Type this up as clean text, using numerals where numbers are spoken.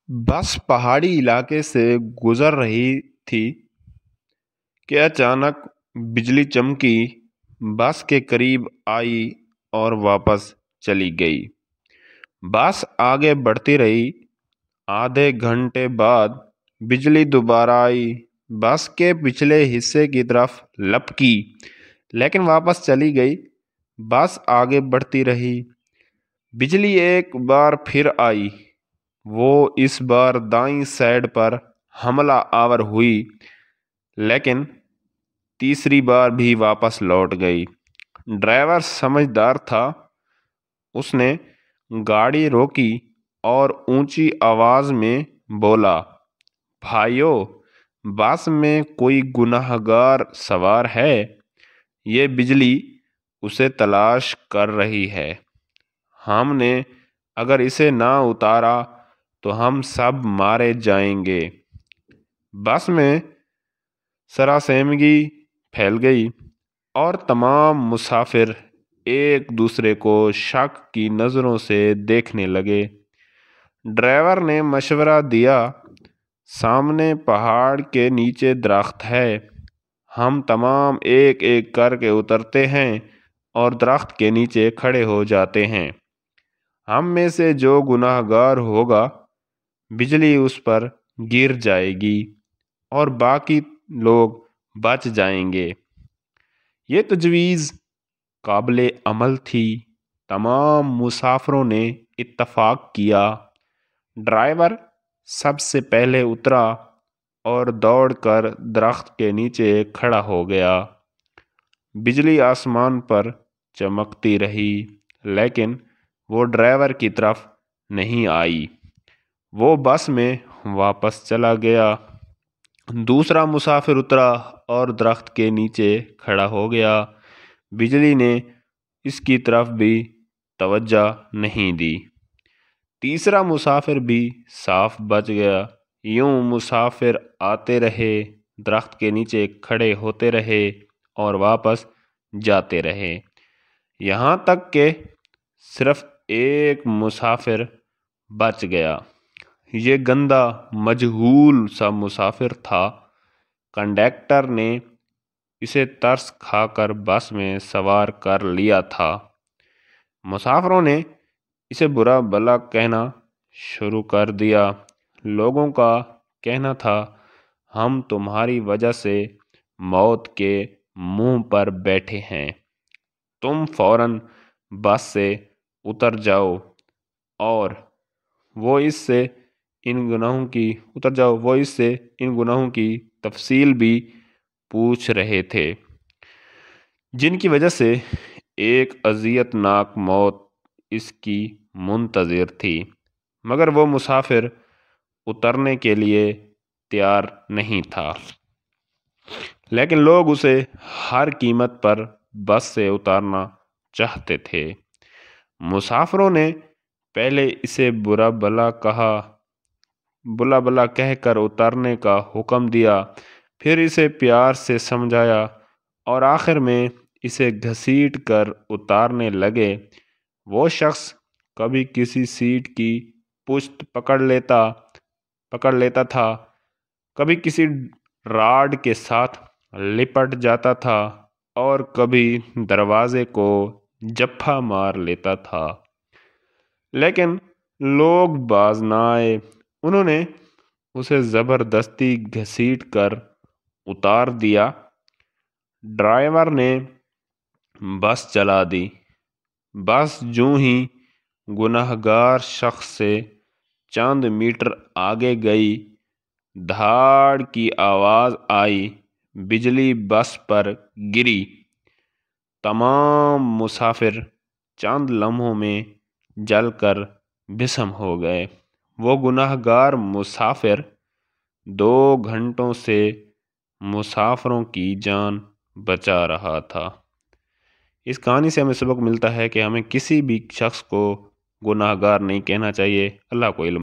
बस पहाड़ी इलाके से गुजर रही थी कि अचानक बिजली चमकी, बस के करीब आई और वापस चली गई। बस आगे बढ़ती रही। आधे घंटे बाद बिजली दोबारा आई। बस के पिछले हिस्से की तरफ लपकी, लेकिन वापस चली गई। बस आगे बढ़ती रही। बिजली एक बार फिर आई। वो इस बार दाईं साइड पर हमला आवर हुई, लेकिन तीसरी बार भी वापस लौट गई। ड्राइवर समझदार था। उसने गाड़ी रोकी और ऊंची आवाज में बोला, भाइयों, बस में कोई गुनहगार सवार है। ये बिजली उसे तलाश कर रही है। हमने अगर इसे ना उतारा तो हम सब मारे जाएंगे। बस में सरासमगी फैल गई और तमाम मुसाफिर एक दूसरे को शक की नज़रों से देखने लगे। ड्राइवर ने मशवरा दिया, सामने पहाड़ के नीचे दरख्त है। हम तमाम एक एक करके उतरते हैं और दरख्त के नीचे खड़े हो जाते हैं। हम में से जो गुनाहगार होगा, बिजली उस पर गिर जाएगी और बाकी लोग बच जाएंगे। ये तजवीज़ काबिले अमल थी। तमाम मुसाफिरों ने इत्तफाक किया। ड्राइवर सबसे पहले उतरा और दौड़कर दरख्त के नीचे खड़ा हो गया। बिजली आसमान पर चमकती रही, लेकिन वो ड्राइवर की तरफ नहीं आई। वो बस में वापस चला गया। दूसरा मुसाफिर उतरा और दरख्त के नीचे खड़ा हो गया। बिजली ने इसकी तरफ भी तवज्जो नहीं दी। तीसरा मुसाफिर भी साफ बच गया। यूं मुसाफिर आते रहे, दरख्त के नीचे खड़े होते रहे और वापस जाते रहे, यहाँ तक कि सिर्फ एक मुसाफिर बच गया। ये गंदा मजहूल सा मुसाफिर था। कंडक्टर ने इसे तरस खाकर बस में सवार कर लिया था। मुसाफिरों ने इसे बुरा भला कहना शुरू कर दिया। लोगों का कहना था, हम तुम्हारी वजह से मौत के मुंह पर बैठे हैं। तुम फौरन बस से उतर जाओ और वो इससे इन गुनाहों की तफसील भी पूछ रहे थे, जिनकी वजह से एक अज़ियतनाक मौत इसकी मुंतज़िर थी। मगर वो मुसाफिर उतरने के लिए तैयार नहीं था, लेकिन लोग उसे हर कीमत पर बस से उतारना चाहते थे। मुसाफिरों ने पहले इसे बुरा भला कहकर उतारने का हुक्म दिया, फिर इसे प्यार से समझाया और आखिर में इसे घसीट कर उतारने लगे। वो शख्स कभी किसी सीट की पुश्त पकड़ लेता था, कभी किसी राड के साथ लिपट जाता था और कभी दरवाजे को जप्फा मार लेता था, लेकिन लोग बाज न आए। उन्होंने उसे ज़बरदस्ती घसीट कर उतार दिया। ड्राइवर ने बस चला दी। बस यूं ही गुनहगार शख्स से चंद मीटर आगे गई, धाड़ की आवाज़ आई। बिजली बस पर गिरी। तमाम मुसाफिर चंद लम्हों में जलकर भस्म हो गए। वो गुनहगार मुसाफिर 2 घंटों से मुसाफिरों की जान बचा रहा था। इस कहानी से हमें सबक मिलता है कि हमें किसी भी शख्स को गुनहगार नहीं कहना चाहिए। अल्लाह को इल्म।